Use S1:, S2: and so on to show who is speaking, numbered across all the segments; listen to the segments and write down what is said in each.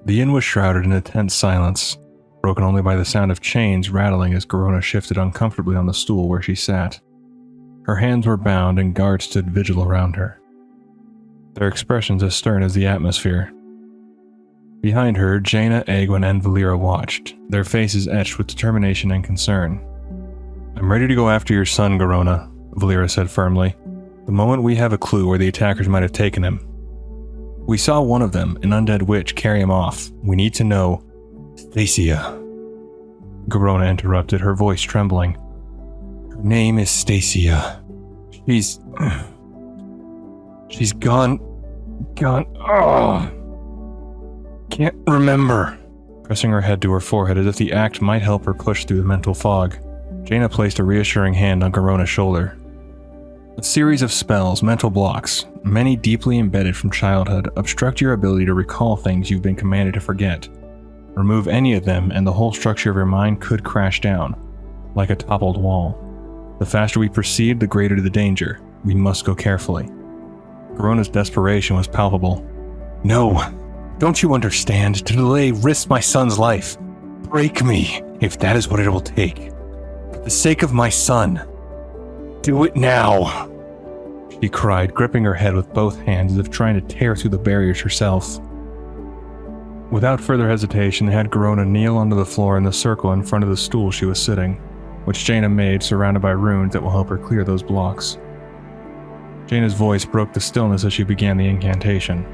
S1: The inn was shrouded in a tense silence, broken only by the sound of chains rattling as Garona shifted uncomfortably on the stool where she sat. Her hands were bound and guards stood vigil around her, their expressions as stern as the atmosphere. Behind her, Jaina, Egwin, and Valeera watched, their faces etched with determination and concern. "I'm ready to go after your son, Garona," Valeera said firmly. "The moment we have a clue where the attackers might have taken him. We saw one of them, an undead witch, carry him off. We need to know..." "Stacia," Garona interrupted, her voice trembling. "Her name is Stacia. She's gone... Can't remember." Pressing her head to her forehead as if the act might help her push through the mental fog, Jaina placed a reassuring hand on Garona's shoulder. "A series of spells, mental blocks, many deeply embedded from childhood, obstruct your ability to recall things you've been commanded to forget. Remove any of them and the whole structure of your mind could crash down, like a toppled wall. The faster we proceed, the greater the danger. We must go carefully." Garona's desperation was palpable. "No, don't you understand? To delay risks my son's life. Break me, if that is what it will take. For the sake of my son. Do it now," she cried, gripping her head with both hands as if trying to tear through the barriers herself. Without further hesitation, they had Garona kneel onto the floor in the circle in front of the stool she was sitting, which Jaina made surrounded by runes that will help her clear those blocks. Jaina's voice broke the stillness as she began the incantation.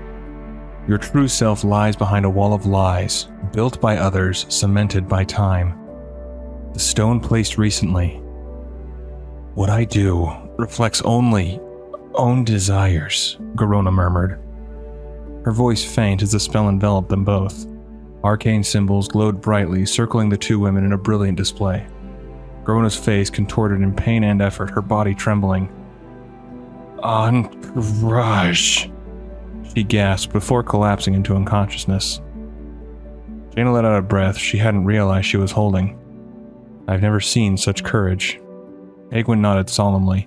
S1: "Your true self lies behind a wall of lies, built by others, cemented by time. The stone placed recently. What I do reflects only own desires," Garona murmured. Her voice faint as the spell enveloped them both. Arcane symbols glowed brightly, circling the two women in a brilliant display. Garona's face contorted in pain and effort, her body trembling. "Encourage," she gasped before collapsing into unconsciousness. Jaina let out a breath she hadn't realized she was holding. "I've never seen such courage." Egwin nodded solemnly.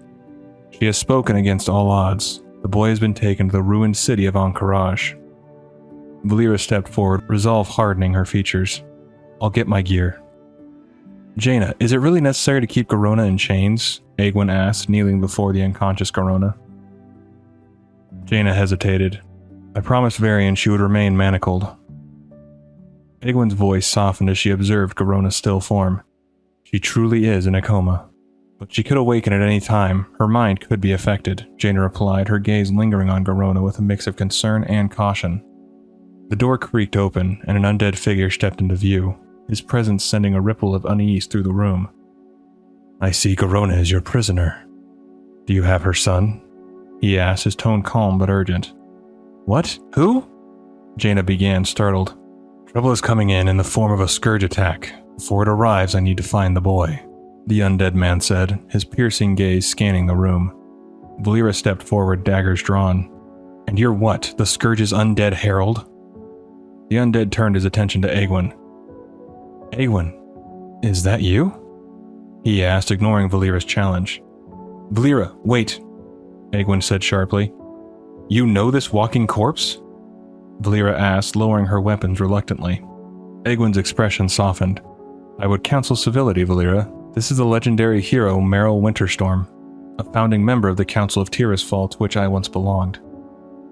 S1: "She has spoken against all odds. The boy has been taken to the ruined city of Encourage." Valeera stepped forward, resolve hardening her features. "I'll get my gear." "Jaina, is it really necessary to keep Garona in chains?" Egwin asked, kneeling before the unconscious Garona. Jaina hesitated. "I promised Varian she would remain manacled." Egwin's voice softened as she observed Garona's still form. "She truly is in a coma. But she could awaken at any time. Her mind could be affected," Jaina replied, her gaze lingering on Garona with a mix of concern and caution. The door creaked open, and an undead figure stepped into view, his presence sending a ripple of unease through the room. "I see Garona is your prisoner. Do you have her son?" he asked, his tone calm but urgent. "What? Who?" Jaina began, startled. "Trouble is coming in the form of a scourge attack. Before it arrives, I need to find the boy," the undead man said, his piercing gaze scanning the room. Valeera stepped forward, daggers drawn. "And you're what, the Scourge's undead herald?" The undead turned his attention to Egwin. "Egwin, is that you?" he asked, ignoring Valeera's challenge. "Valeera, wait," Egwin said sharply. "You know this walking corpse?" Valeera asked, lowering her weapons reluctantly. Egwin's expression softened. "I would counsel civility, Valeera. This is the legendary hero Merrill Winterstorm, a founding member of the Council of Tirisfal to which I once belonged.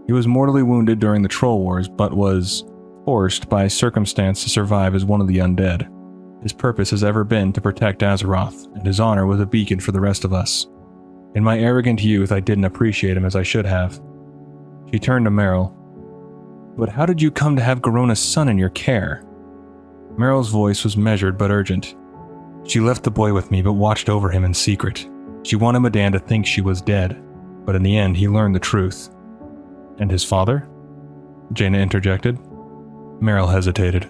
S1: He was mortally wounded during the Troll Wars, but was forced by circumstance to survive as one of the undead. His purpose has ever been to protect Azeroth, and his honor was a beacon for the rest of us. In my arrogant youth, I didn't appreciate him as I should have." She turned to Merrill. "But how did you come to have Garona's son in your care?" Merrill's voice was measured but urgent. "She left the boy with me but watched over him in secret. She wanted Medan to think she was dead, but in the end he learned the truth." "And his father?" Jaina interjected. Merrill hesitated.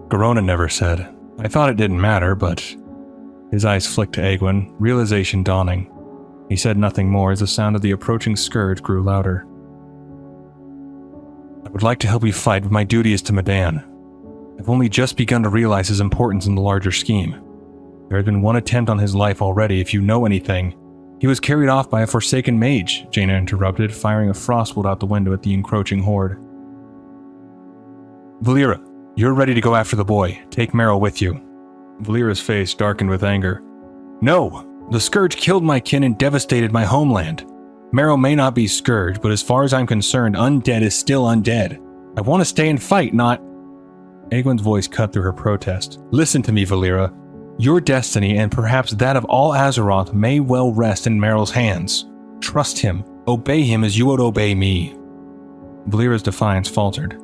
S1: "Garona never said. I thought it didn't matter, but..." His eyes flicked to Egwin, realization dawning. He said nothing more as the sound of the approaching scourge grew louder. "I would like to help you fight, but my duty is to Medan. I've only just begun to realize his importance in the larger scheme. There had been one attempt on his life already, if you know anything. He was carried off by a forsaken mage," Jaina interrupted, firing a frostbolt out the window at the encroaching horde. Valeera, you're ready to go after the boy. Take Meryl with you. Valeera's face darkened with anger. No! The Scourge killed my kin and devastated my homeland. Meryl may not be Scourge, but as far as I'm concerned, undead is still undead. I want to stay and fight, not... Egwene's voice cut through her protest. Listen to me, Valeera. Your destiny, and perhaps that of all Azeroth, may well rest in Meryl's hands. Trust him. Obey him as you would obey me. Valeera's defiance faltered.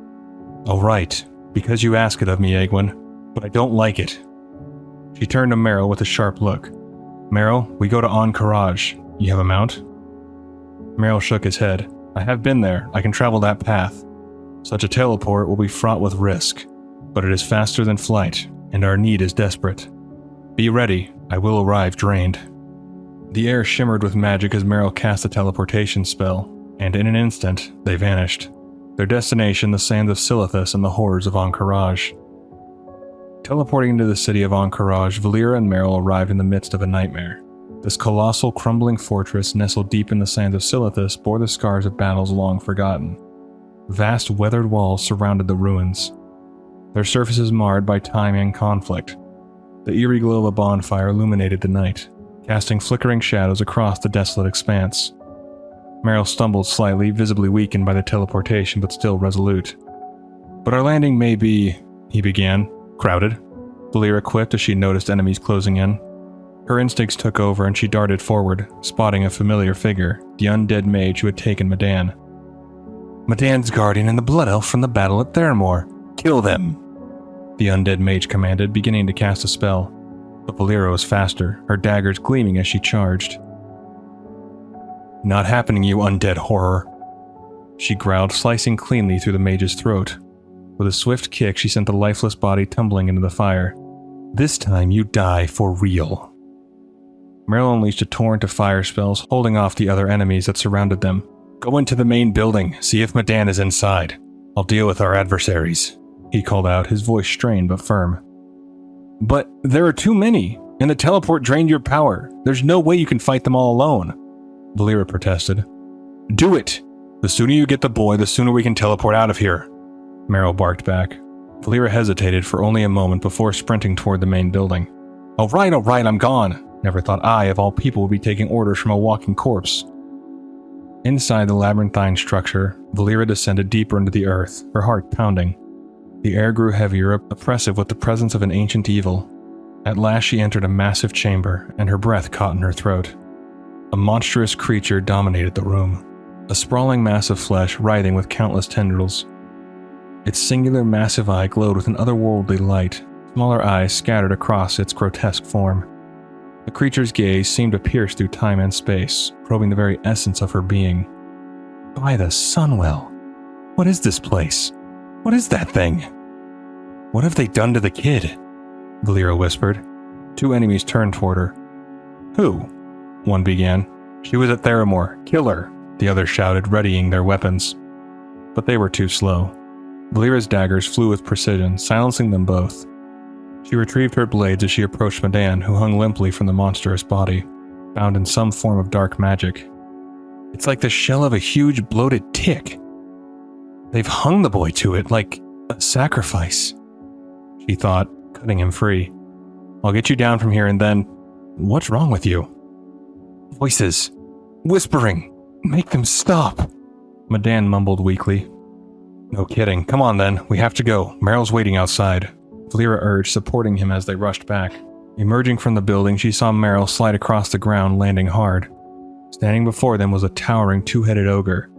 S1: All right, because you ask it of me, Egwene, but I don't like it. She turned to Meryl with a sharp look. Meryl, we go to Ahn'Qiraj. You have a mount? Meryl shook his head. I have been there. I can travel that path. Such a teleport will be fraught with risk, but it is faster than flight, and our need is desperate. Be ready. I will arrive drained. The air shimmered with magic as Meryl cast a teleportation spell, and in an instant, they vanished. Their destination, the sands of Silithus and the horrors of Ahn'Qiraj. Teleporting into the city of Ahn'Qiraj, Valeera and Meryl arrived in the midst of a nightmare. This colossal, crumbling fortress nestled deep in the sands of Silithus bore the scars of battles long forgotten. Vast, weathered walls surrounded the ruins, their surfaces marred by time and conflict. The eerie glow of a bonfire illuminated the night, casting flickering shadows across the desolate expanse. Meryl stumbled slightly, visibly weakened by the teleportation but still resolute. But our landing may be, he began. Crowded, Valeera quipped as she noticed enemies closing in. Her instincts took over and she darted forward, spotting a familiar figure, the undead mage who had taken Medan. Medan's guardian and the blood elf from the battle at Theramore. Kill them! The undead mage commanded, beginning to cast a spell. But Valeera was faster, her daggers gleaming as she charged. Not happening, you undead horror! She growled, slicing cleanly through the mage's throat. With a swift kick, she sent the lifeless body tumbling into the fire. This time you die for real. Meryl unleashed a torrent of fire spells, holding off the other enemies that surrounded them. Go into the main building, see if Medan is inside. I'll deal with our adversaries, he called out, his voice strained but firm. But there are too many, and the teleport drained your power. There's no way you can fight them all alone, Valeera protested. Do it! The sooner you get the boy, the sooner we can teleport out of here, Meryl barked back. Valeera hesitated for only a moment before sprinting toward the main building. All right, I'm gone. Never thought I, of all people, would be taking orders from a walking corpse. Inside the labyrinthine structure, Valeera descended deeper into the earth, her heart pounding. The air grew heavier, oppressive with the presence of an ancient evil. At last she entered a massive chamber, and her breath caught in her throat. A monstrous creature dominated the room, a sprawling mass of flesh writhing with countless tendrils. Its singular massive eye glowed with an otherworldly light, smaller eyes scattered across its grotesque form. The creature's gaze seemed to pierce through time and space, probing the very essence of her being. By the Sunwell! What is this place? What is that thing? What have they done to the kid? Valeera whispered. Two enemies turned toward her. Who? One began. She was at Theramore. Kill her, the others shouted, readying their weapons. But they were too slow. Valeera's daggers flew with precision, silencing them both. She retrieved her blades as she approached Medan, who hung limply from the monstrous body, bound in some form of dark magic. It's like the shell of a huge bloated tick. They've hung the boy to it like a sacrifice, she thought, cutting him free. I'll get you down from here and then... What's wrong with you? Voices. Whispering. Make them stop. Medan mumbled weakly. No kidding. Come on then. We have to go. Meryl's waiting outside, Valeera urged, supporting him as they rushed back. Emerging from the building, she saw Meryl slide across the ground, landing hard. Standing before them was a towering two-headed ogre.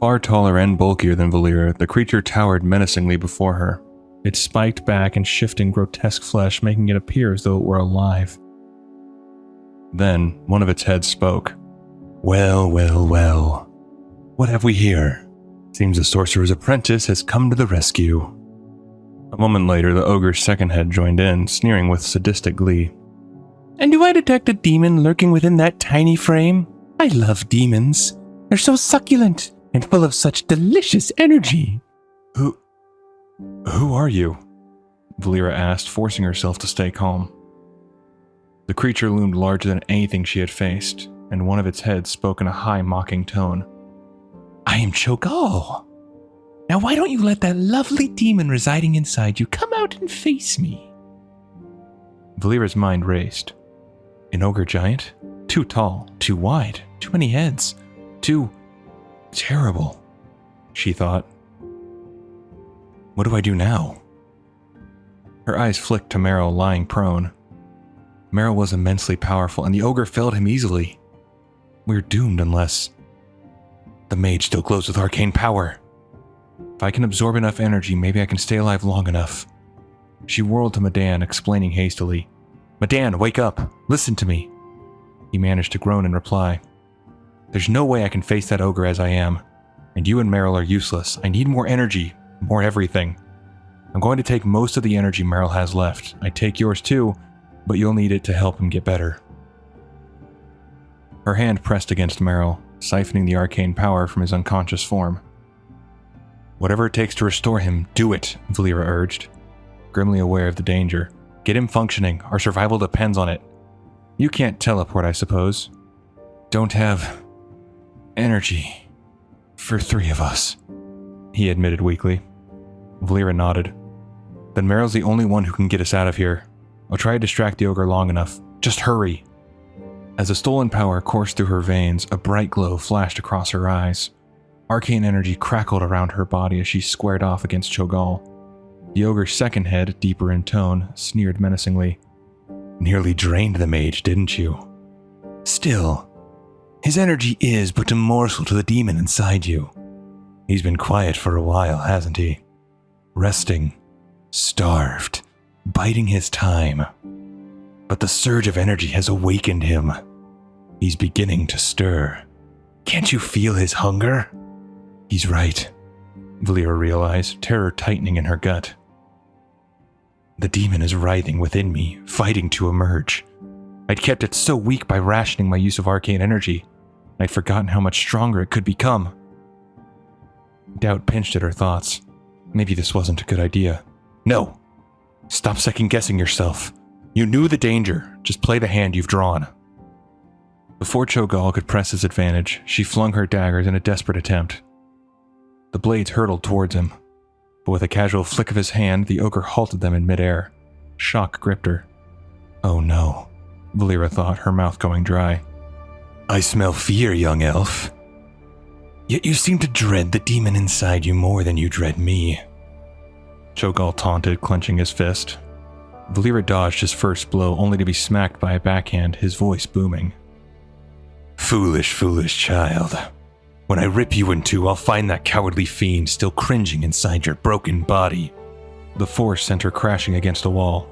S1: Far taller and bulkier than Valeera, the creature towered menacingly before her, its spiked back and shifting grotesque flesh making it appear as though it were alive. Then, one of its heads spoke. Well. What have we here? Seems the sorcerer's apprentice has come to the rescue. A moment later, the ogre's second head joined in, sneering with sadistic glee. And do I detect a demon lurking within that tiny frame? I love demons. They're so succulent and full of such delicious energy. Who are you? Valeera asked, forcing herself to stay calm. The creature loomed larger than anything she had faced, and one of its heads spoke in a high, mocking tone. I am Cho'Gall.
S2: Now why don't you let that lovely demon residing inside you come out and face me?
S1: Valeera's mind raced. An ogre giant? Too tall, too wide, too many heads, too terrible, she thought. What do I do now? Her eyes flicked to Meryl lying prone. Meryl was immensely powerful, and the ogre felled him easily. We're doomed unless... The mage still glows with arcane power. If I can absorb enough energy, maybe I can stay alive long enough. She whirled to Madan, explaining hastily. Madan, wake up! Listen to me! He managed to groan in reply. There's no way I can face that ogre as I am, and you and Meryl are useless. I need more energy, more everything. I'm going to take most of the energy Meryl has left. I take yours too, but you'll need it to help him get better. Her hand pressed against Meryl, siphoning the arcane power from his unconscious form. Whatever it takes to restore him, do it, Valeera urged, grimly aware of the danger. Get him functioning. Our survival depends on it. You can't teleport, I suppose. Don't have energy for 3 of us, he admitted weakly. Valeera nodded. Then Meryl's the only one who can get us out of here. I'll try to distract the ogre long enough. Just hurry. As the stolen power coursed through her veins, a bright glow flashed across her eyes. Arcane energy crackled around her body as she squared off against Cho'Gall. The ogre's second head, deeper in tone, sneered menacingly. Nearly drained the mage, didn't you? Still, his energy is but a morsel to the demon inside you. He's been quiet for a while, hasn't he? Resting, starved, biding his time. But the surge of energy has awakened him. He's beginning to stir. Can't you feel his hunger? He's right, Valeera realized, terror tightening in her gut. The demon is writhing within me, fighting to emerge. I'd kept it so weak by rationing my use of arcane energy. I'd forgotten how much stronger it could become. Doubt pinched at her thoughts. Maybe this wasn't a good idea. No! Stop second-guessing yourself. You knew the danger. Just play the hand you've drawn. Before Cho'Gall could press his advantage, she flung her daggers in a desperate attempt. The blades hurtled towards him, but with a casual flick of his hand, the ogre halted them in midair. Shock gripped her. Oh no, Valeera thought, her mouth going dry. I smell fear, young elf. Yet you seem to dread the demon inside you more than you dread me. Cho'Gall taunted, clenching his fist. Valeera dodged his first blow, only to be smacked by a backhand, his voice booming. Foolish, foolish child. When I rip you in two, I'll find that cowardly fiend still cringing inside your broken body. The force sent her crashing against a wall.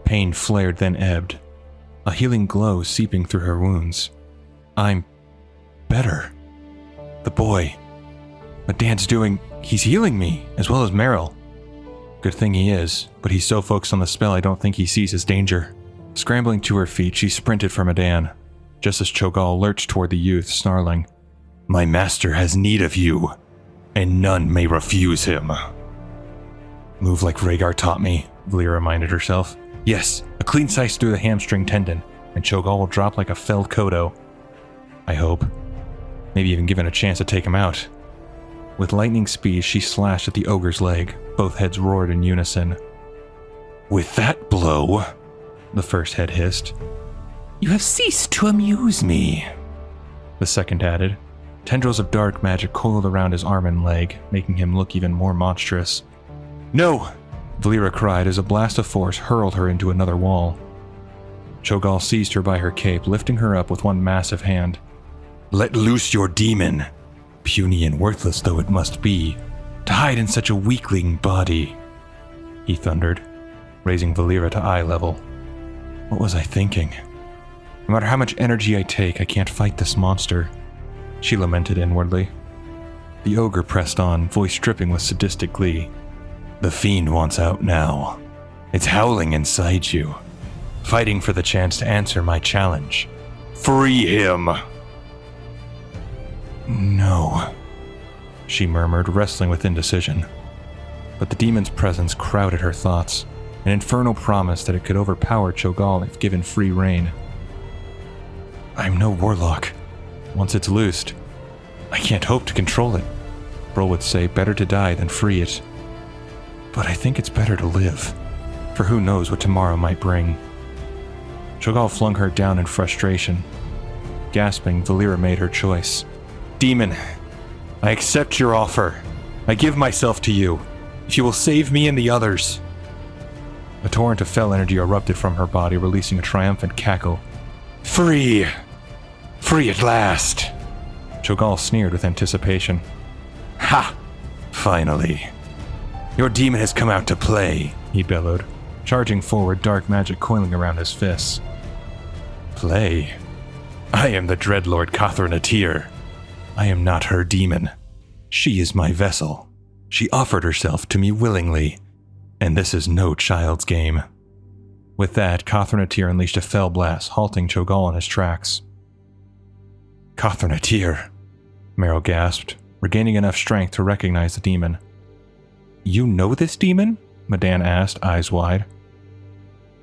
S1: Pain flared, then ebbed. A healing glow seeping through her wounds. I'm better. The boy. Madan's he's healing me, as well as Meryl. Good thing he is, but he's so focused on the spell I don't think he sees his danger. Scrambling to her feet, she sprinted for Madan, just as Cho'Gall lurched toward the youth, snarling, My master has need of you, and none may refuse him. Move like Rhaegar taught me, Valeera reminded herself. Yes, a clean slice through the hamstring tendon, and Cho'Gall will drop like a felled kodo. I hope. Maybe even given a chance to take him out. With lightning speed, she slashed at the ogre's leg. Both heads roared in unison. With that blow, the first head hissed. You have ceased to amuse me, the second added. Tendrils of dark magic coiled around his arm and leg, making him look even more monstrous. No! Valeera cried as a blast of force hurled her into another wall. Cho'Gall seized her by her cape, lifting her up with one massive hand. Let loose your demon, puny and worthless though it must be, to hide in such a weakling body, he thundered, raising Valeera to eye level. What was I thinking? No matter how much energy I take, I can't fight this monster, she lamented inwardly. The ogre pressed on, voice dripping with sadistic glee. The fiend wants out now. It's howling inside you, fighting for the chance to answer my challenge. Free him! No, she murmured, wrestling with indecision. But the demon's presence crowded her thoughts, an infernal promise that it could overpower Cho'Gall if given free rein. I'm no warlock. Once it's loosed, I can't hope to control it. April would say better to die than free it. But I think it's better to live, for who knows what tomorrow might bring. Cho'Gall flung her down in frustration. Gasping, Valeera made her choice. Demon, I accept your offer. I give myself to you, if you will save me and the others. A torrent of fell energy erupted from her body, releasing a triumphant cackle. Free! Free at last! Cho'Gall sneered with anticipation. Ha! Finally. Your demon has come out to play, he bellowed, charging forward, dark magic coiling around his fists. Play? I am the Dreadlord Catherine Atir. I am not her demon. She is my vessel. She offered herself to me willingly, and this is no child's game. With that, Catherine Atir unleashed a fell blast, halting Cho'Gall in his tracks. Catherine Atir, Meryl gasped, regaining enough strength to recognize the demon. You know this demon? Medan asked, eyes wide.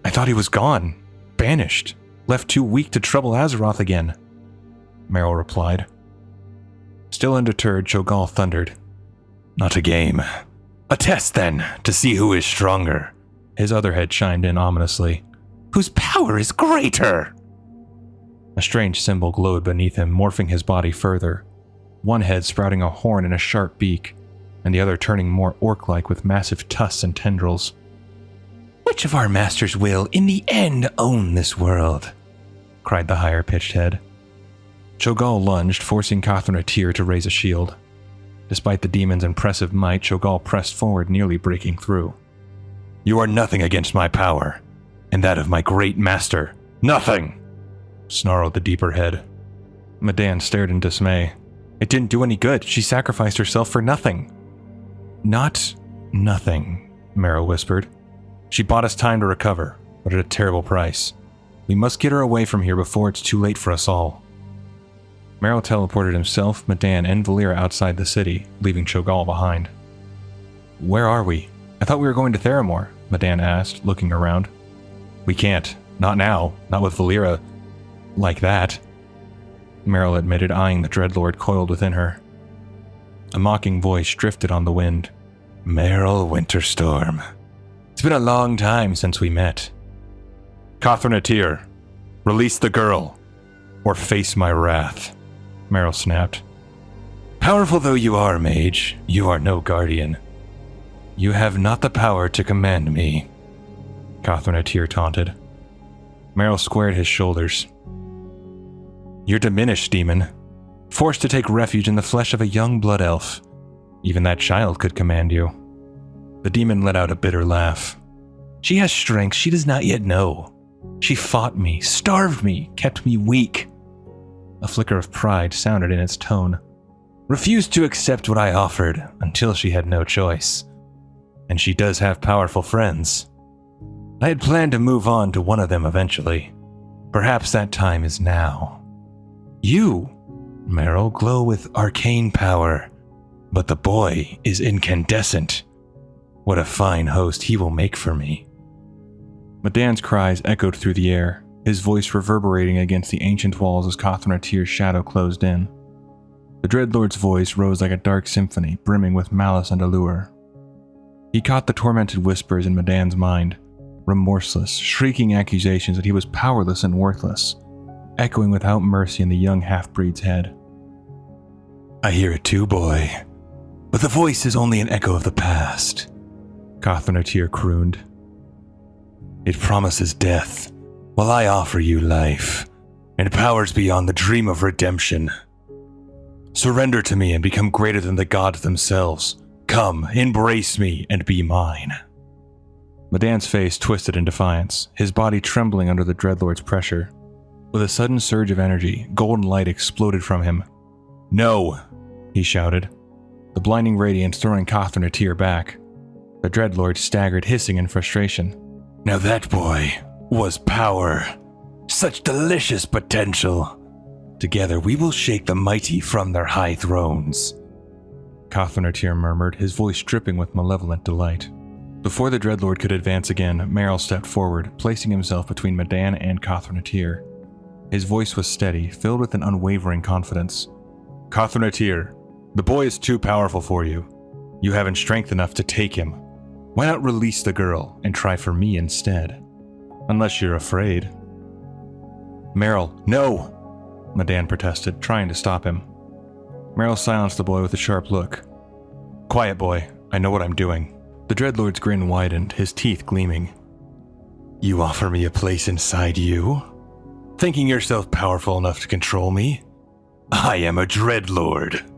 S1: I thought he was gone, banished, left too weak to trouble Azeroth again, Meryl replied. Still undeterred, Cho'Gall thundered. Not a game. A test, then, to see who is stronger. His other head chimed in ominously. Whose power is greater? A strange symbol glowed beneath him, morphing his body further. One head sprouting a horn and a sharp beak, and the other turning more orc-like with massive tusks and tendrils. Which of our masters will, in the end, own this world? Cried the higher-pitched head. Cho'Gall lunged, forcing Catherine Atir to raise a shield. Despite the demon's impressive might, Cho'Gall pressed forward, nearly breaking through. You are nothing against my power, and that of my great master. Nothing! Snarled the deeper head. Medan stared in dismay. It didn't do any good. She sacrificed herself for nothing. Not nothing, Meryl whispered. She bought us time to recover, but at a terrible price. We must get her away from here before it's too late for us all. Meryl teleported himself, Medan, and Valeera outside the city, leaving Cho'Gall behind. Where are we? I thought we were going to Theramore, Medan asked, looking around. We can't. Not now. Not with Valeera. Like that. Meryl admitted, eyeing the Dreadlord coiled within her. A mocking voice drifted on the wind. Meryl Winterstorm. It's been a long time since we met. Catherine Atir, release the girl, or face my wrath, Meryl snapped. Powerful though you are, mage, you are no guardian. You have not the power to command me, Catherine Atir taunted. Meryl squared his shoulders. You're diminished, demon. Forced to take refuge in the flesh of a young blood elf. Even that child could command you. The demon let out a bitter laugh. She has strength she does not yet know. She fought me, starved me, kept me weak. A flicker of pride sounded in its tone. Refused to accept what I offered until she had no choice. And she does have powerful friends. I had planned to move on to one of them eventually. Perhaps that time is now. You, Meryl, glow with arcane power, but the boy is incandescent. What a fine host he will make for me. Medan's cries echoed through the air, his voice reverberating against the ancient walls as Catherine Atir's shadow closed in. The Dreadlord's voice rose like a dark symphony, brimming with malice and allure. He caught the tormented whispers in Medan's mind, remorseless, shrieking accusations that he was powerless and worthless, echoing without mercy in the young half-breed's head. I hear it too, boy, but the voice is only an echo of the past, Catherine Atir crooned. It promises death, while I offer you life, and powers beyond the dream of redemption. Surrender to me and become greater than the gods themselves. Come, embrace me, and be mine. Medan's face twisted in defiance, his body trembling under the Dreadlord's pressure. With a sudden surge of energy, golden light exploded from him. No, he shouted, the blinding radiance throwing Catherine Atir back. The Dreadlord staggered, hissing in frustration. Now that boy was power. Such delicious potential. Together we will shake the mighty from their high thrones. Catherine Atir murmured, his voice dripping with malevolent delight. Before the Dreadlord could advance again, Meryl stepped forward, placing himself between Medan and Catherine Atir. His voice was steady, filled with an unwavering confidence. Catherine Atir, The boy is too powerful for you. You haven't strength enough to take him. Why not release the girl and try for me instead? Unless you're afraid. Meryl, no! Madan protested, trying to stop him. Meryl silenced the boy with a sharp look. Quiet, boy. I know what I'm doing. The Dreadlord's grin widened, his teeth gleaming. You offer me a place inside you? Thinking yourself powerful enough to control me? I am a Dreadlord.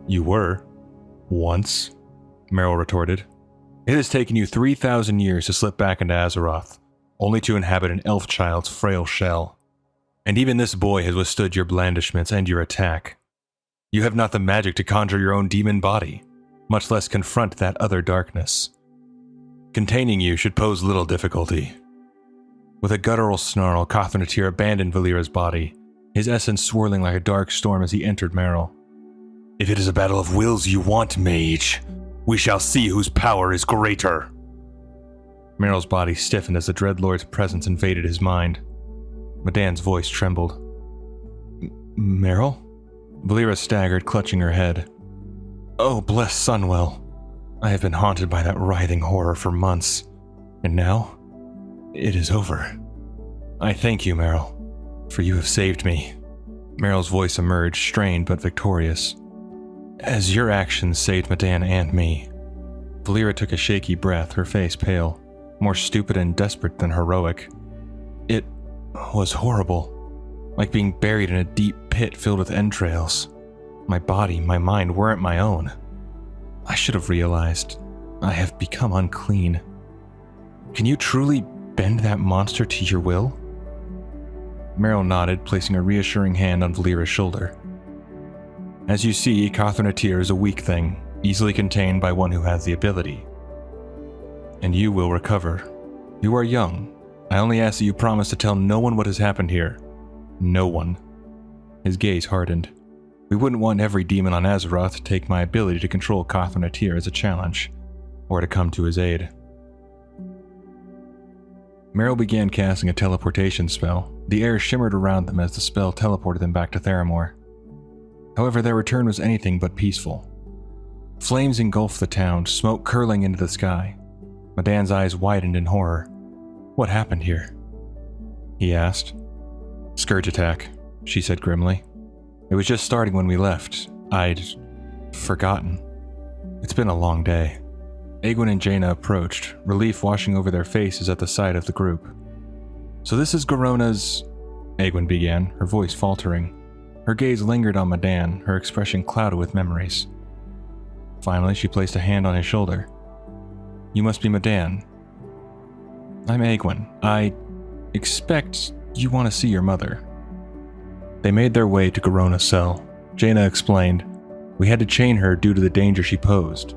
S1: You were. Once, Meryl retorted. It has taken you 3,000 years to slip back into Azeroth, only to inhabit an elf child's frail shell. And even this boy has withstood your blandishments and your attack. You have not the magic to conjure your own demon body, much less confront that other darkness. Containing you should pose little difficulty. With a guttural snarl, Cothnatir abandoned Valeera's body, his essence swirling like a dark storm as he entered Meryl. If it is a battle of wills you want, mage, we shall see whose power is greater. Meryl's body stiffened as the Dreadlord's presence invaded his mind. Madan's voice trembled. Meryl? Valeera staggered, clutching her head. Oh, bless Sunwell. I have been haunted by that writhing horror for months, and now it is over. I thank you, Meryl, for you have saved me. Meryl's voice emerged, strained but victorious. As your actions saved Madan and me. Valeera took a shaky breath, her face pale, more stupid and desperate than heroic. It was horrible, like being buried in a deep pit filled with entrails. My body, my mind weren't my own. I should have realized. I have become unclean. Can you truly bend that monster to your will? Meryl nodded, placing a reassuring hand on Valeera's shoulder. As you see, Cothnatir is a weak thing, easily contained by one who has the ability. And you will recover. You are young. I only ask that you promise to tell no one what has happened here. No one. His gaze hardened. We wouldn't want every demon on Azeroth to take my ability to control Cothnatir as a challenge, or to come to his aid. Meryl began casting a teleportation spell. The air shimmered around them as the spell teleported them back to Theramore. However, their return was anything but peaceful. Flames engulfed the town, smoke curling into the sky. Madan's eyes widened in horror. What happened here? He asked. Scourge attack, she said grimly. It was just starting when we left. I'd forgotten. It's been a long day. Egwene and Jaina approached, relief washing over their faces at the sight of the group. So this is Garona's... Egwene began, her voice faltering. Her gaze lingered on Madan, her expression clouded with memories. Finally, she placed a hand on his shoulder. You must be Madan. I'm Egwene. I expect you want to see your mother. They made their way to Garona's cell. Jaina explained, we had to chain her due to the danger she posed.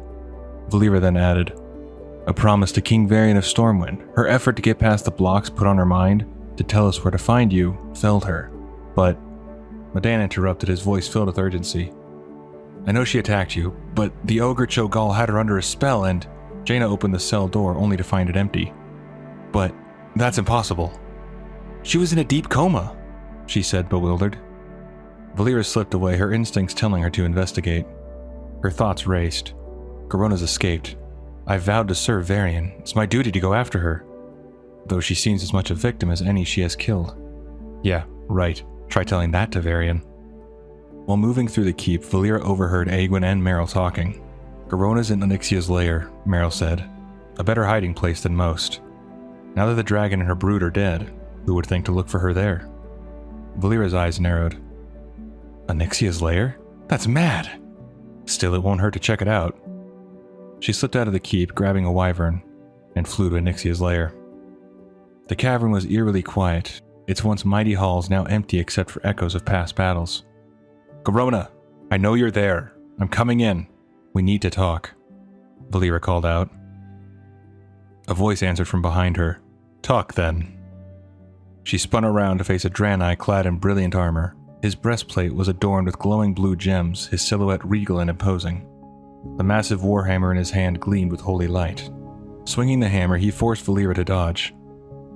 S1: Valeera then added, a promise to King Varian of Stormwind. Her effort to get past the blocks put on her mind to tell us where to find you felled her. But Madan interrupted, his voice filled with urgency. I know she attacked you, but the ogre Cho'Gall had her under a spell and Jaina opened the cell door only to find it empty. But that's impossible. She was in a deep coma, she said, bewildered. Valeera slipped away, her instincts telling her to investigate. Her thoughts raced. Garona's escaped. I vowed to serve Varian. It's my duty to go after her. Though she seems as much a victim as any she has killed. Yeah, right. Try telling that to Varian. While moving through the keep, Valeera overheard Egwene and Meryl talking. Garona's in Onyxia's lair, Meryl said. A better hiding place than most. Now that the dragon and her brood are dead, who would think to look for her there? Valeera's eyes narrowed. Onyxia's lair? That's mad! Still, it won't hurt to check it out. She slipped out of the keep, grabbing a wyvern, and flew to Onyxia's lair. The cavern was eerily quiet, its once mighty halls now empty except for echoes of past battles. Garona, I know you're there. I'm coming in. We need to talk, Valeera called out. A voice answered from behind her. Talk, then. She spun around to face a Draenei clad in brilliant armor. His breastplate was adorned with glowing blue gems, his silhouette regal and imposing. The massive warhammer in his hand gleamed with holy light. Swinging the hammer, he forced Valeera to dodge.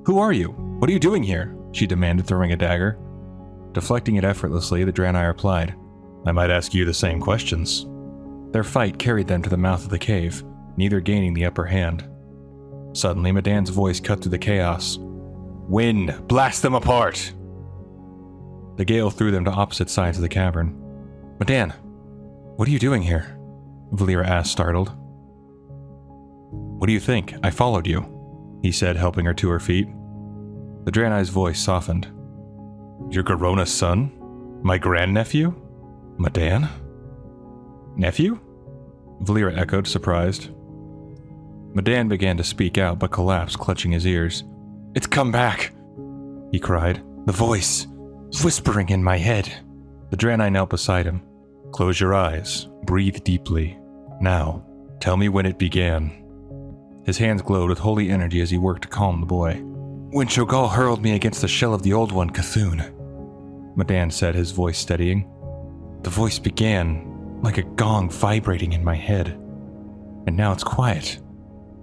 S1: Who are you? What are you doing here? She demanded, throwing a dagger. Deflecting it effortlessly, the Draenei replied, I might ask you the same questions. Their fight carried them to the mouth of the cave, neither gaining the upper hand. Suddenly, Medan's voice cut through the chaos. Wind, blast them apart! The gale threw them to opposite sides of the cavern. Medan, what are you doing here? Valeera asked, startled. What do you think? I followed you, he said, helping her to her feet. The Draenei's voice softened. You're Garona's son? My grandnephew? Medan? Nephew? Valeera echoed, surprised. Medan began to speak out, but collapsed, clutching his ears. It's come back, he cried. The voice, whispering in my head. The Draenei knelt beside him. Close your eyes. Breathe deeply. Now, tell me when it began. His hands glowed with holy energy as he worked to calm the boy. When Cho'Gall hurled me against the shell of the Old One, Cthulhu, Medan said, his voice steadying. The voice began like a gong vibrating in my head. And now it's quiet.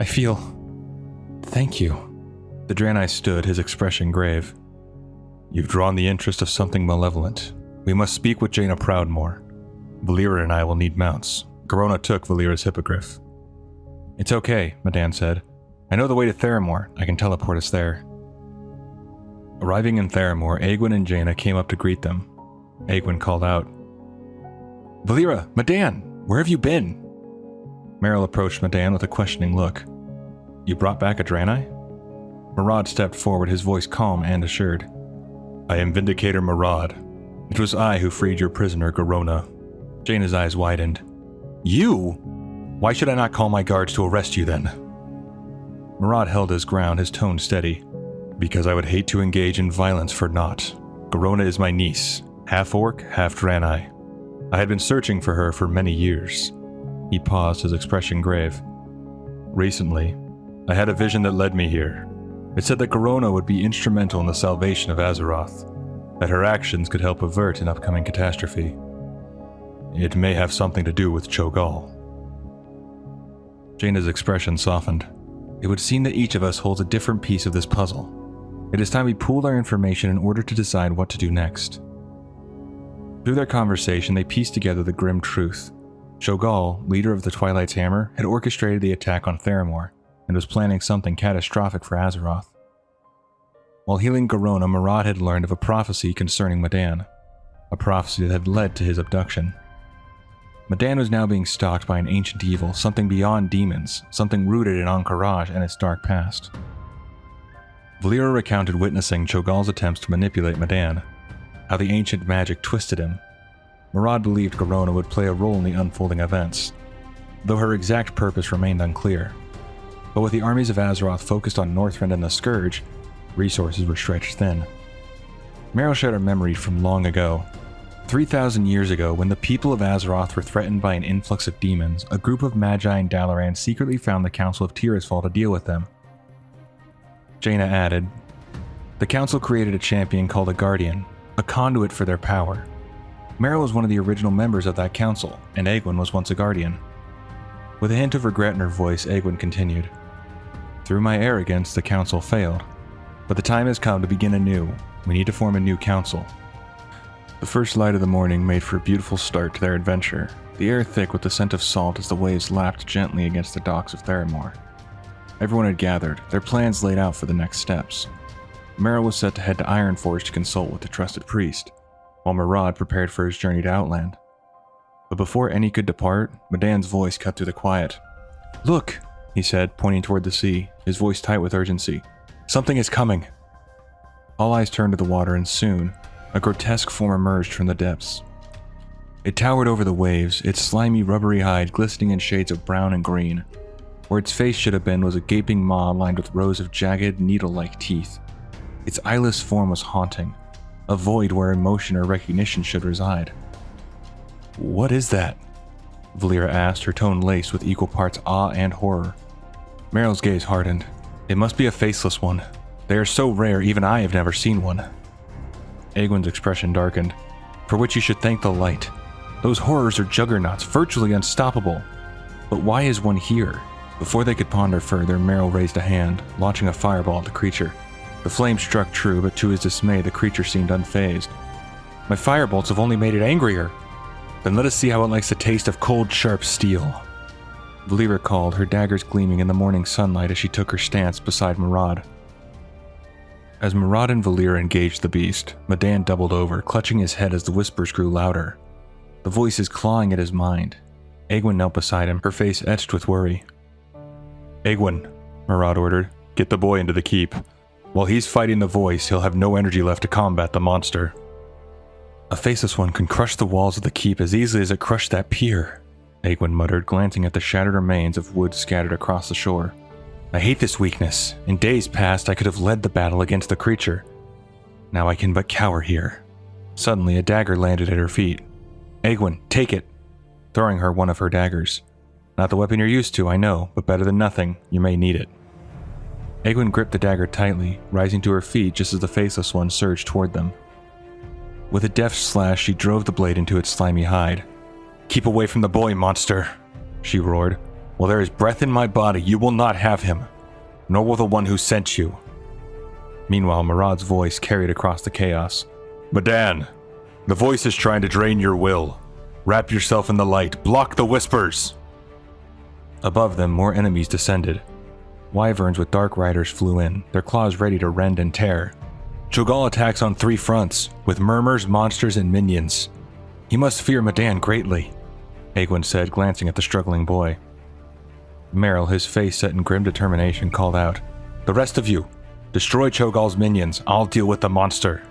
S1: I feel... Thank you. The Draenei stood, his expression grave. You've drawn the interest of something malevolent. We must speak with Jaina Proudmoore. Valeera and I will need mounts. Garona took Valeera's hippogriff. It's okay, Medan said. I know the way to Theramore. I can teleport us there. Arriving in Theramore, Egwene and Jaina came up to greet them. Egwene called out, Valeera, Medan, where have you been? Meryl approached Medan with a questioning look. You brought back a Draenei? Marad stepped forward, his voice calm and assured. I am Vindicator Marad. It was I who freed your prisoner, Garona. Jaina's eyes widened. You? Why should I not call my guards to arrest you then? Marad held his ground, his tone steady. Because I would hate to engage in violence for naught. Garona is my niece, half orc, half Draenei. I had been searching for her for many years. He paused, his expression grave. Recently, I had a vision that led me here. It said that Garona would be instrumental in the salvation of Azeroth, that her actions could help avert an upcoming catastrophe. It may have something to do with Cho'Gall. Jaina's expression softened. It would seem that each of us holds a different piece of this puzzle. It is time we pooled our information in order to decide what to do next. Through their conversation, they pieced together the grim truth. Cho'Gall, leader of the Twilight's Hammer, had orchestrated the attack on Theramore and was planning something catastrophic for Azeroth. While healing Garona, Marad had learned of a prophecy concerning Medan, a prophecy that had led to his abduction. Medan was now being stalked by an ancient evil, something beyond demons, something rooted in Ahn'Qiraj and its dark past. Valeera recounted witnessing Cho'Gall's attempts to manipulate Medan, how the ancient magic twisted him. Marad believed Garona would play a role in the unfolding events, though her exact purpose remained unclear. But with the armies of Azeroth focused on Northrend and the Scourge, resources were stretched thin. Meryl shared a memory from long ago. 3,000 years ago, when the people of Azeroth were threatened by an influx of demons, a group of Magi in Dalaran secretly found the Council of Tirisfal to deal with them. Jaina added, the Council created a champion called a Guardian, a conduit for their power. Meryl was one of the original members of that council, and Egwene was once a Guardian. With a hint of regret in her voice, Egwene continued, through my arrogance, the Council failed. But the time has come to begin anew. We need to form a new council. The first light of the morning made for a beautiful start to their adventure, the air thick with the scent of salt as the waves lapped gently against the docks of Theramore. Everyone had gathered, their plans laid out for the next steps. Meryl was set to head to Ironforge to consult with the trusted priest, while Marad prepared for his journey to Outland. But before any could depart, Medan's voice cut through the quiet. Look, he said, pointing toward the sea, his voice tight with urgency. Something is coming. All eyes turned to the water, and soon, a grotesque form emerged from the depths. It towered over the waves, its slimy, rubbery hide glistening in shades of brown and green. Where its face should have been was a gaping maw lined with rows of jagged, needle-like teeth. Its eyeless form was haunting, a void where emotion or recognition should reside. What is that? Valeera asked, her tone laced with equal parts awe and horror. Meryl's gaze hardened. It must be a faceless one. They are so rare, even I have never seen one. Egwene's expression darkened. For which you should thank the light. Those horrors are juggernauts, virtually unstoppable. But why is one here? Before they could ponder further, Meryl raised a hand, launching a fireball at the creature. The flame struck true, but to his dismay, the creature seemed unfazed. My firebolts have only made it angrier. Then let us see how it likes the taste of cold, sharp steel. Valeera called, her daggers gleaming in the morning sunlight as she took her stance beside Murad. As Murad and Valeera engaged the beast, Medan doubled over, clutching his head as the whispers grew louder. The voices clawing at his mind. Egwin knelt beside him, her face etched with worry. Egwin, Murad ordered, get the boy into the keep. While he's fighting the voice, he'll have no energy left to combat the monster. A faceless one can crush the walls of the keep as easily as it crushed that pier, Egwin muttered, glancing at the shattered remains of wood scattered across the shore. I hate this weakness. In days past, I could have led the battle against the creature. Now I can but cower here. Suddenly, a dagger landed at her feet. Egwin, take it, throwing her one of her daggers. Not the weapon you're used to, I know, but better than nothing. You may need it. Egwin gripped the dagger tightly, rising to her feet just as the faceless one surged toward them. With a deft slash, she drove the blade into its slimy hide. Keep away from the boy, monster, she roared. While there is breath in my body, you will not have him, nor will the one who sent you. Meanwhile, Murad's voice carried across the chaos. Medan, the voice is trying to drain your will. Wrap yourself in the light. Block the whispers. Above them, more enemies descended. Wyverns with dark riders flew in, their claws ready to rend and tear. Cho'Gall attacks on 3 fronts, with murmurs, monsters, and minions. He must fear Medan greatly, Egwin said, glancing at the struggling boy. Merrill, his face set in grim determination, called out, The rest of you, destroy Cho'Gall's minions. I'll deal with the monster.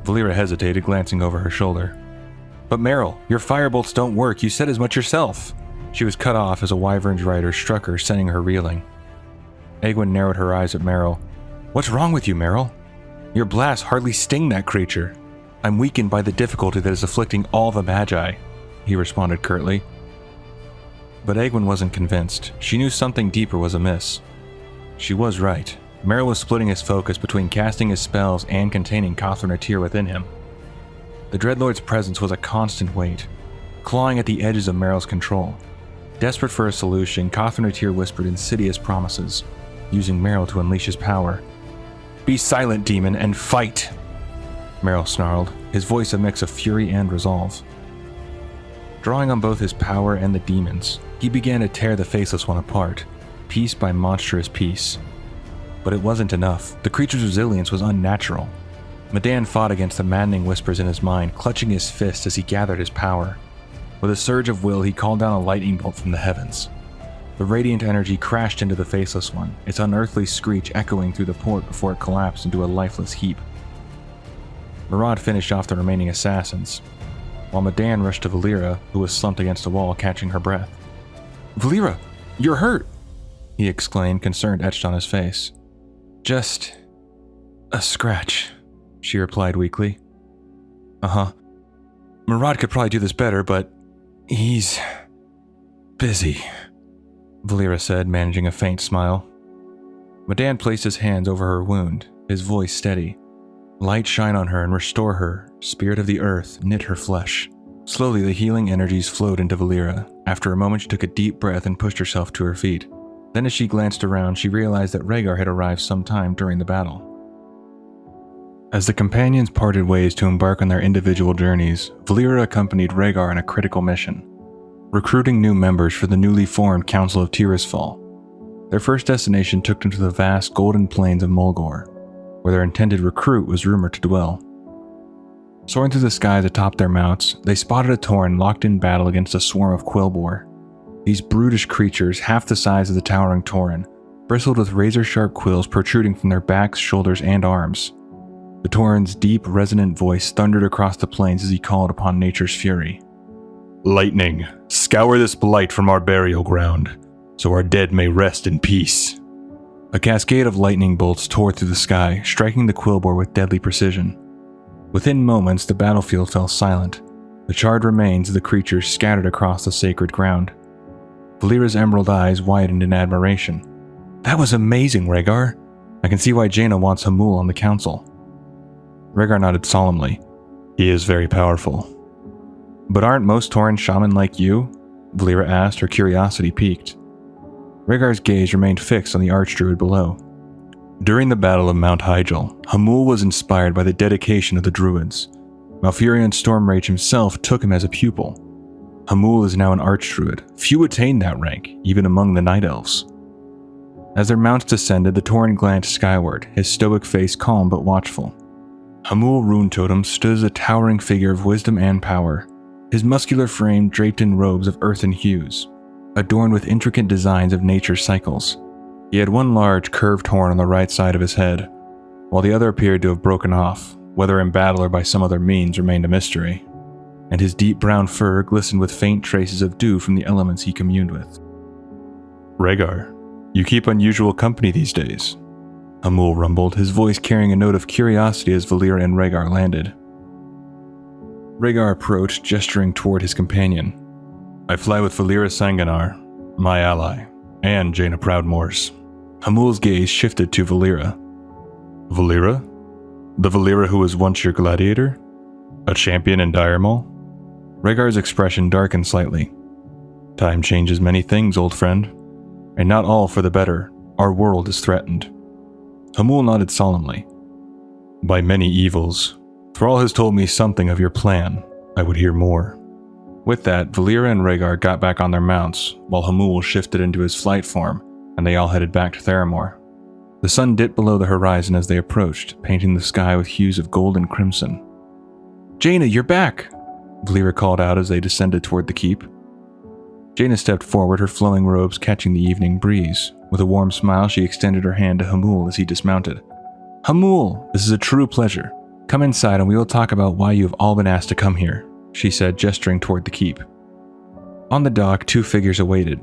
S1: Valeera hesitated, glancing over her shoulder. But Merrill, your firebolts don't work. You said as much yourself. She was cut off as a wyvern's rider struck her, sending her reeling. Egwin narrowed her eyes at Merrill. What's wrong with you, Merrill? Your blasts hardly sting that creature. I'm weakened by the difficulty that is afflicting all the Magi, he responded curtly. But Egwin wasn't convinced. She knew something deeper was amiss. She was right. Merrill was splitting his focus between casting his spells and containing Cawthron Atir within him. The Dreadlord's presence was a constant weight, clawing at the edges of Merrill's control. Desperate for a solution, Cawthron Atir whispered insidious promises, using Merrill to unleash his power. Be silent, demon, and fight! Merrill snarled, his voice a mix of fury and resolve. Drawing on both his power and the demons, he began to tear the Faceless One apart, piece by monstrous piece. But it wasn't enough. The creature's resilience was unnatural. Medan fought against the maddening whispers in his mind, clutching his fist as he gathered his power. With a surge of will, he called down a lightning bolt from the heavens. The radiant energy crashed into the Faceless One, its unearthly screech echoing through the port before it collapsed into a lifeless heap. Murad finished off the remaining assassins, while Medan rushed to Valeera, who was slumped against a wall, catching her breath. Valeera, you're hurt, he exclaimed, concern etched on his face. Just a scratch, she replied weakly. Uh-huh. Murad could probably do this better, but he's busy, Valeera said, managing a faint smile. Medan placed his hands over her wound, his voice steady. Light shine on her and restore her, spirit of the earth, knit her flesh. Slowly the healing energies flowed into Valeera. After a moment she took a deep breath and pushed herself to her feet. Then as she glanced around, she realized that Rhaegar had arrived sometime during the battle. As the companions parted ways to embark on their individual journeys, Valeera accompanied Rhaegar on a critical mission, recruiting new members for the newly formed Council of Tirisfal. Their first destination took them to the vast golden plains of Mulgore, where their intended recruit was rumored to dwell. Soaring through the skies atop their mounts, they spotted a Tauren locked in battle against a swarm of Quillboar. These brutish creatures, half the size of the towering Tauren, bristled with razor-sharp quills protruding from their backs, shoulders, and arms. The Tauren's deep, resonant voice thundered across the plains as he called upon nature's fury. Lightning, scour this blight from our burial ground, so our dead may rest in peace. A cascade of lightning bolts tore through the sky, striking the Quillboar with deadly precision. Within moments, the battlefield fell silent, the charred remains of the creatures scattered across the sacred ground. Valeera's emerald eyes widened in admiration. That was amazing, Rhaegar. I can see why Jaina wants Hamul on the council. Rhaegar nodded solemnly. He is very powerful. But aren't most Tauren shaman like you? Valeera asked, her curiosity piqued. Rhaegar's gaze remained fixed on the archdruid below. During the Battle of Mount Hyjal, Hamul was inspired by the dedication of the druids. Malfurion Stormrage himself took him as a pupil. Hamul is now an archdruid. Few attain that rank, even among the Night Elves. As their mounts descended, the Tauren glanced skyward, his stoic face calm but watchful. Hamul Rune Totem stood as a towering figure of wisdom and power, his muscular frame draped in robes of earthen hues, adorned with intricate designs of nature's cycles. He had one large, curved horn on the right side of his head, while the other appeared to have broken off, whether in battle or by some other means remained a mystery, and his deep brown fur glistened with faint traces of dew from the elements he communed with. Rhaegar, you keep unusual company these days, Hamul rumbled, his voice carrying a note of curiosity as Valeera and Rhaegar landed. Rhaegar approached, gesturing toward his companion. I fly with Valeera Sanguinar, my ally, and Jaina Proudmore's. Hamul's gaze shifted to Valeera. Valeera? The Valeera who was once your gladiator? A champion in Dire Maul? Rhaegar's expression darkened slightly. Time changes many things, old friend, and not all for the better. Our world is threatened. Hamul nodded solemnly. By many evils. Thrall has told me something of your plan. I would hear more. With that, Valeera and Rhaegar got back on their mounts, while Hamul shifted into his flight form, and they all headed back to Theramore. The sun dipped below the horizon as they approached, painting the sky with hues of gold and crimson. Jaina, you're back! Valeera called out as they descended toward the keep. Jaina stepped forward, her flowing robes catching the evening breeze. With a warm smile, she extended her hand to Hamul as he dismounted. Hamul, this is a true pleasure. Come inside and we will talk about why you have all been asked to come here, she said, gesturing toward the keep. On the dock, two figures awaited.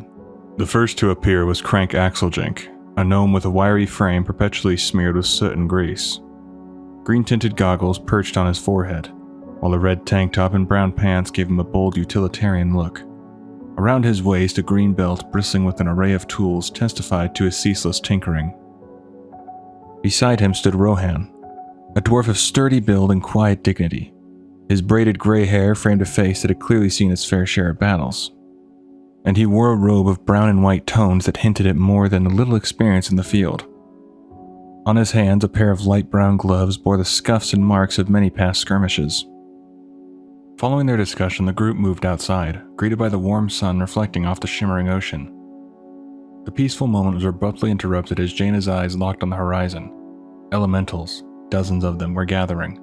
S1: The first to appear was Crank Axeljink, a gnome with a wiry frame perpetually smeared with soot and grease. Green-tinted goggles perched on his forehead, while a red tank top and brown pants gave him a bold utilitarian look. Around his waist, a green belt bristling with an array of tools testified to his ceaseless tinkering. Beside him stood Rohan, a dwarf of sturdy build and quiet dignity. His braided gray hair framed a face that had clearly seen its fair share of battles, and he wore a robe of brown and white tones that hinted at more than a little experience in the field. On his hands, a pair of light brown gloves bore the scuffs and marks of many past skirmishes. Following their discussion, the group moved outside, greeted by the warm sun reflecting off the shimmering ocean. The peaceful moment was abruptly interrupted as Jaina's eyes locked on the horizon. Elementals, dozens of them, were gathering,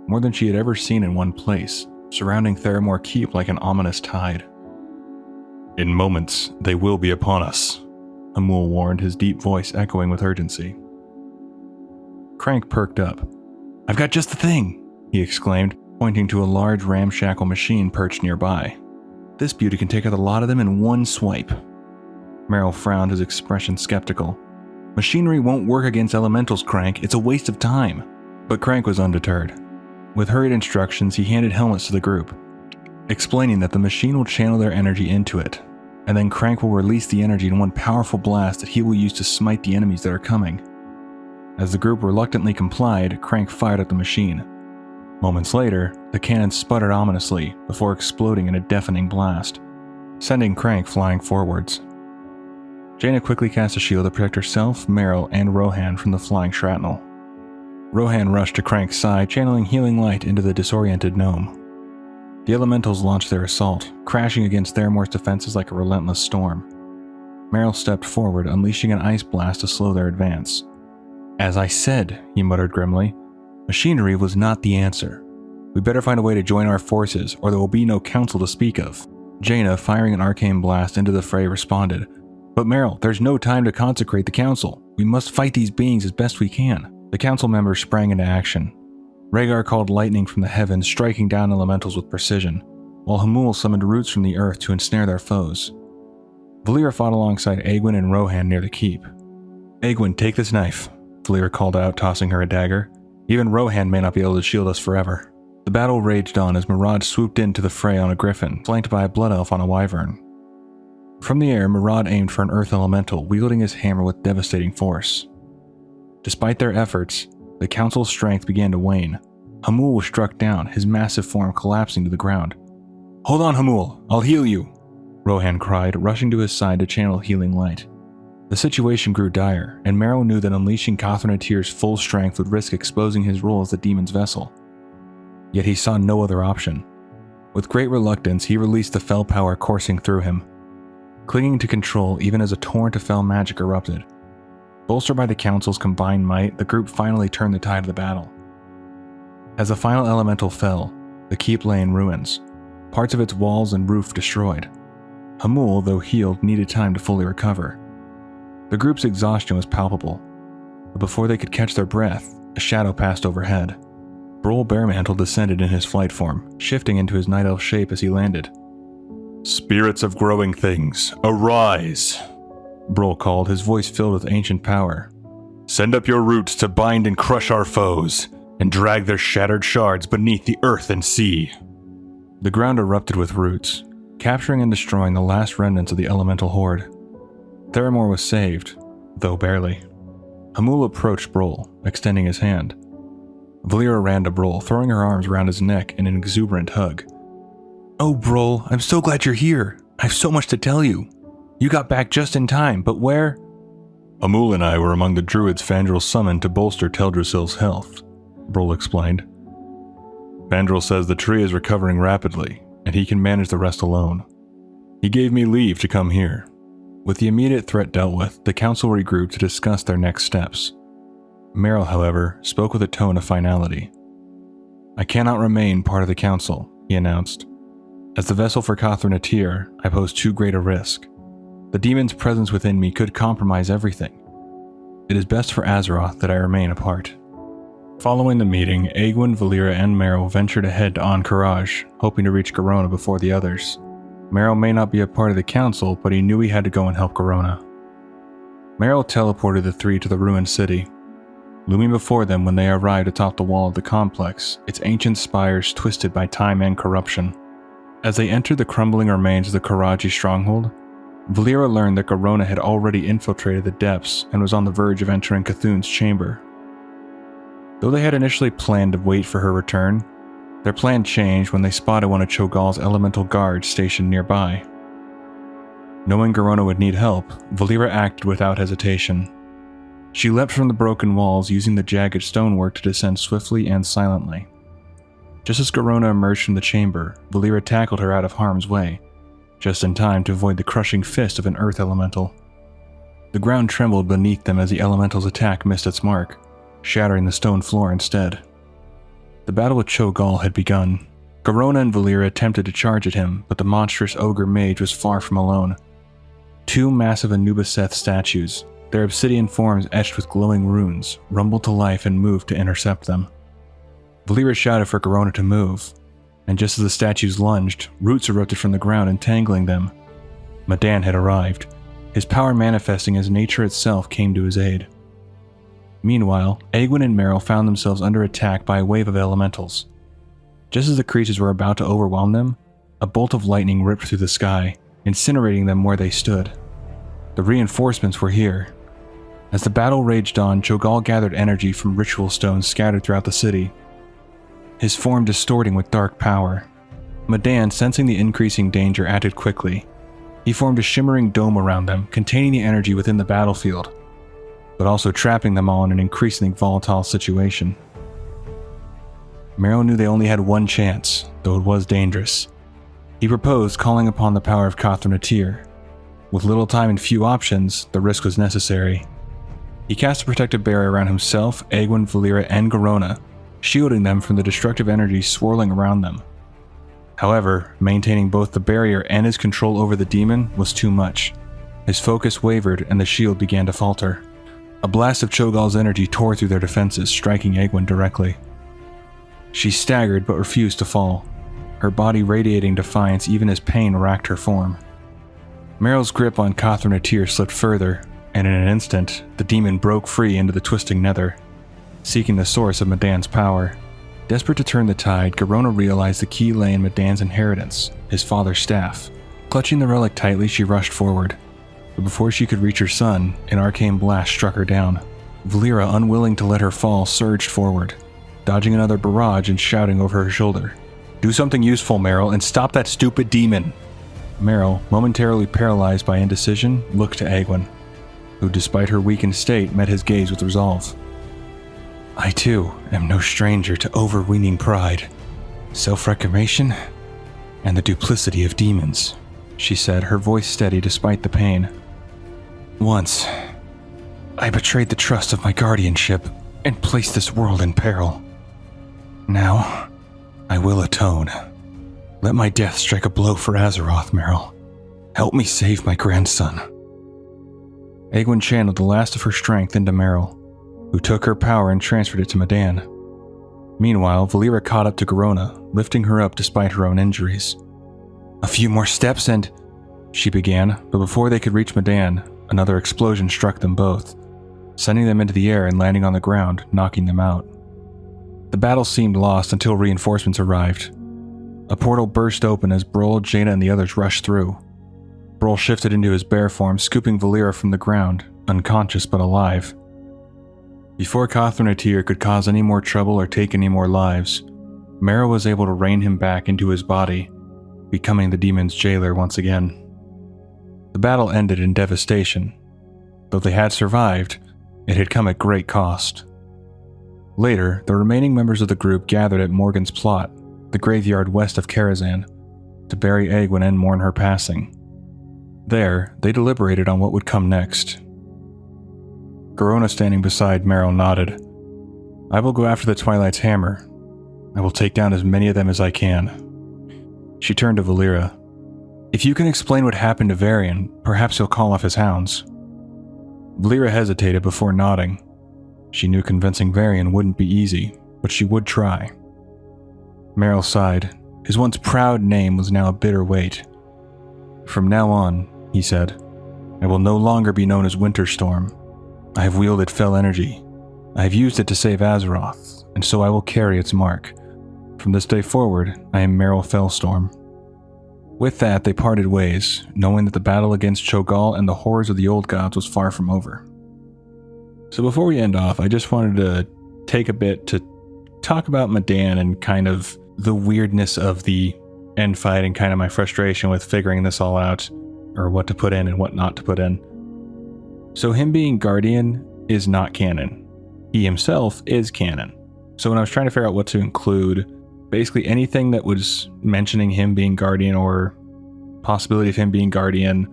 S1: more than she had ever seen in one place, surrounding Theramore Keep like an ominous tide. In moments, they will be upon us, Hamul warned, his deep voice echoing with urgency. Crank perked up. I've got just the thing, he exclaimed, pointing to a large ramshackle machine perched nearby. This beauty can take out a lot of them in one swipe. Merrill frowned, his expression skeptical. Machinery won't work against elementals, Crank. It's a waste of time. But Crank was undeterred. With hurried instructions, he handed helmets to the group, explaining that the machine will channel their energy into it, and then Crank will release the energy in one powerful blast that he will use to smite the enemies that are coming. As the group reluctantly complied, Crank fired at the machine. Moments later, the cannon sputtered ominously before exploding in a deafening blast, sending Crank flying forwards. Jaina quickly cast a shield to protect herself, Merrill, and Rohan from the flying shrapnel. Rohan rushed to Crank's side, channeling healing light into the disoriented gnome. The elementals launched their assault, crashing against Theramore's defenses like a relentless storm. Merrill stepped forward, unleashing an ice blast to slow their advance. As I said, he muttered grimly, machinery was not the answer. We better find a way to join our forces, or there will be no council to speak of. Jaina, firing an arcane blast into the fray, responded, But Merrill, there's no time to consecrate the council. We must fight these beings as best we can. The council members sprang into action. Rhaegar called lightning from the heavens, striking down elementals with precision, while Hamul summoned roots from the earth to ensnare their foes. Valeera fought alongside Egwin and Rohan near the keep. Egwin, take this knife, Valeera called out, tossing her a dagger. Even Rohan may not be able to shield us forever. The battle raged on as Murad swooped into the fray on a griffin, flanked by a blood elf on a wyvern. From the air, Murad aimed for an earth elemental, wielding his hammer with devastating force. Despite their efforts, the council's strength began to wane. Hamul was struck down, his massive form collapsing to the ground. Hold on, Hamul, I'll heal you, Rohan cried, rushing to his side to channel healing light. The situation grew dire, and Merrill knew that unleashing Catherine Atyr's full strength would risk exposing his role as the demon's vessel. Yet he saw no other option. With great reluctance, he released the fell power coursing through him, clinging to control even as a torrent of fell magic erupted. Bolstered by the Council's combined might, the group finally turned the tide of the battle. As the final elemental fell, the keep lay in ruins, parts of its walls and roof destroyed. Hamul, though healed, needed time to fully recover. The group's exhaustion was palpable, but before they could catch their breath, a shadow passed overhead. Brol Bearmantle descended in his flight form, shifting into his night elf shape as he landed. "Spirits of growing things, arise!" Brol called, his voice filled with ancient power. "Send up your roots to bind and crush our foes, and drag their shattered shards beneath the earth and sea." The ground erupted with roots, capturing and destroying the last remnants of the elemental horde. Theramore was saved, though barely. Hamul approached Brol, extending his hand. Valeera ran to Brol, throwing her arms around his neck in an exuberant hug. "Oh, Brol, I'm so glad you're here. I have so much to tell you. You got back just in time, but where?" "Hamul and I were among the druids Fandral summoned to bolster Teldrassil's health," Brol explained. "Fandral says the tree is recovering rapidly, and he can manage the rest alone. He gave me leave to come here." With the immediate threat dealt with, the council regrouped to discuss their next steps. Merrill, however, spoke with a tone of finality. "I cannot remain part of the council," he announced. "As the vessel for Catherine Atir, I pose too great a risk. The demon's presence within me could compromise everything. It is best for Azeroth that I remain apart." Following the meeting, Egwene, Valeera, and Merrill ventured ahead to Ahn'Qiraj, hoping to reach Garona before the others. Merrill may not be a part of the council, but he knew he had to go and help Garona. Merrill teleported the three to the ruined city. Looming before them when they arrived atop the wall of the complex, its ancient spires twisted by time and corruption. As they entered the crumbling remains of the Karaji stronghold, Valeera learned that Garona had already infiltrated the depths and was on the verge of entering Cthulhu's chamber. Though they had initially planned to wait for her return, their plan changed when they spotted one of Cho'Gall's elemental guards stationed nearby. Knowing Garona would need help, Valeera acted without hesitation. She leapt from the broken walls, using the jagged stonework to descend swiftly and silently. Just as Garona emerged from the chamber, Valeera tackled her out of harm's way, just in time to avoid the crushing fist of an earth elemental. The ground trembled beneath them as the elemental's attack missed its mark, shattering the stone floor instead. The battle with Cho'Gall had begun. Garona and Valeera attempted to charge at him, but the monstrous ogre mage was far from alone. Two massive Anubiseth statues, their obsidian forms etched with glowing runes, rumbled to life and moved to intercept them. Valeera shouted for Garona to move, and just as the statues lunged, roots erupted from the ground, entangling them. Madan had arrived, his power manifesting as nature itself came to his aid. Meanwhile, Egwene and Merrill found themselves under attack by a wave of elementals. Just as the creatures were about to overwhelm them, a bolt of lightning ripped through the sky, incinerating them where they stood. The reinforcements were here. As the battle raged on, Cho'Gall gathered energy from ritual stones scattered throughout the city, his form distorting with dark power. Madan, sensing the increasing danger, acted quickly. He formed a shimmering dome around them, containing the energy within the battlefield, but also trapping them all in an increasingly volatile situation. Merrill knew they only had one chance, though it was dangerous. He proposed calling upon the power of Catherine Atir. With little time and few options, the risk was necessary. He cast a protective barrier around himself, Egwene, Valeera, and Garona, shielding them from the destructive energy swirling around them. However, maintaining both the barrier and his control over the demon was too much. His focus wavered and the shield began to falter. A blast of Cho'Gall's energy tore through their defenses, striking Egwene directly. She staggered but refused to fall, her body radiating defiance even as pain racked her form. Merrill's grip on Catherine Atir slipped further, and in an instant, the demon broke free into the twisting nether, seeking the source of Madan's power. Desperate to turn the tide, Garona realized the key lay in Madan's inheritance, his father's staff. Clutching the relic tightly, she rushed forward. But before she could reach her son, an arcane blast struck her down. Valeera, unwilling to let her fall, surged forward, dodging another barrage and shouting over her shoulder, "Do something useful, Merrill, and stop that stupid demon!" Merrill, momentarily paralyzed by indecision, looked to Egwene, who, despite her weakened state, met his gaze with resolve. "I too am no stranger to overweening pride. Self-reclamation? And the duplicity of demons, she said, her voice steady despite the pain. Once, I betrayed the trust of my guardianship and placed this world in peril. Now, I will atone. Let my death strike a blow for Azeroth, Meryl. Help me save my grandson. Egwene channeled the last of her strength into Meryl, who took her power and transferred it to Medan. Meanwhile, Valeera caught up to Garona, lifting her up despite her own injuries. A few more steps and... she began, but before they could reach Medan, another explosion struck them both, sending them into the air and landing on the ground, knocking them out. The battle seemed lost until reinforcements arrived. A portal burst open as Brol, Jaina, and the others rushed through. Brol shifted into his bear form, scooping Valeera from the ground, unconscious but alive. Before Cothranetir could cause any more trouble or take any more lives, Mara was able to rein him back into his body, becoming the demon's jailer once again. The battle ended in devastation. Though they had survived, it had come at great cost. Later, the remaining members of the group gathered at Morgan's plot, the graveyard west of Karazhan, to bury Egwene and mourn her passing. There, they deliberated on what would come next. Garona, standing beside Meryl, nodded. I will go after the Twilight's hammer. I will take down as many of them as I can. She turned to Valeera. If you can explain what happened to Varian, perhaps he'll call off his hounds. Valeera hesitated before nodding. She knew convincing Varian wouldn't be easy, but she would try. Meryl sighed. His once proud name was now a bitter weight. From now on, he said, I will no longer be known as Winterstorm. I have wielded fell energy. I have used it to save Azeroth, and so I will carry its mark. From this day forward, I am Meryl Fellstorm. With that, they parted ways, knowing that the battle against Cho'Gall and the horrors of the old gods was far from over. So before we end off, I just wanted to take a bit to talk about Medan and kind of the weirdness of the end fight and kind of my frustration with figuring this all out, or what to put in and what not to put in. So him being Guardian is not canon. He himself is canon. So when I was trying to figure out what to include, basically anything that was mentioning him being Guardian or possibility of him being Guardian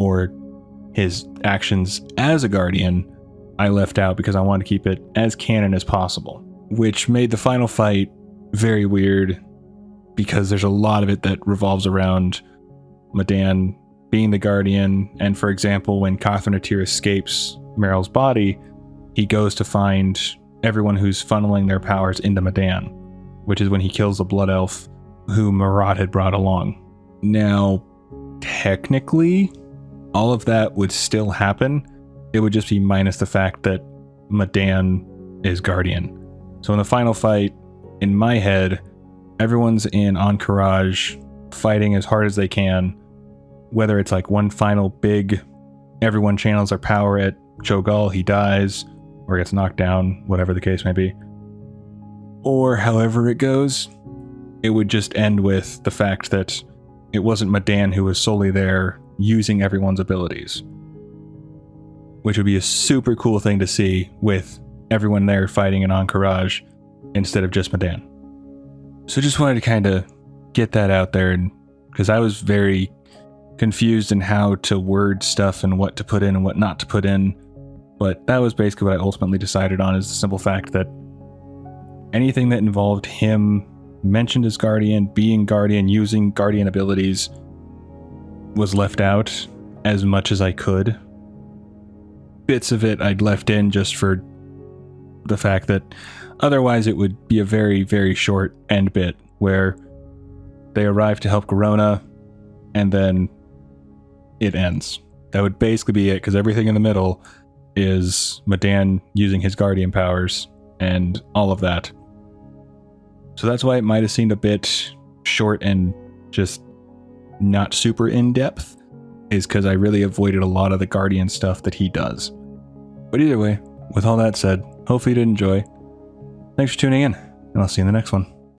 S1: or his actions as a Guardian, I left out because I wanted to keep it as canon as possible, which made the final fight very weird because there's a lot of it that revolves around Medan being the Guardian, and for example, when Cothranetir escapes Meryl's body, he goes to find everyone who's funneling their powers into Medan, which is when he kills the Blood Elf who Marat had brought along. Now, technically, all of that would still happen. It would just be minus the fact that Medan is Guardian. So in the final fight, in my head, everyone's in Encourage, fighting as hard as they can. Whether it's like one final big, everyone channels their power at Cho'Gall, he dies, or gets knocked down, whatever the case may be. Or however it goes, it would just end with the fact that it wasn't Medan who was solely there using everyone's abilities. Which would be a super cool thing to see with everyone there fighting in Encourage instead of just Medan. So just wanted to kind of get that out there, because I was very confused in how to word stuff and what to put in and what not to put in. But that was basically what I ultimately decided on, is the simple fact that anything that involved him mentioned as Guardian, being Guardian, using Guardian abilities was left out as much as I could. Bits of it I'd left in just for the fact that otherwise it would be a very, very short end bit where they arrive to help Garona and then it ends. That would basically be it, because everything in the middle is Medan using his Guardian powers and all of that. So that's why it might have seemed a bit short and just not super in-depth, is because I really avoided a lot of the Guardian stuff that he does. But either way, with all that said, hopefully you did enjoy. Thanks for tuning in, and I'll see you in the next one.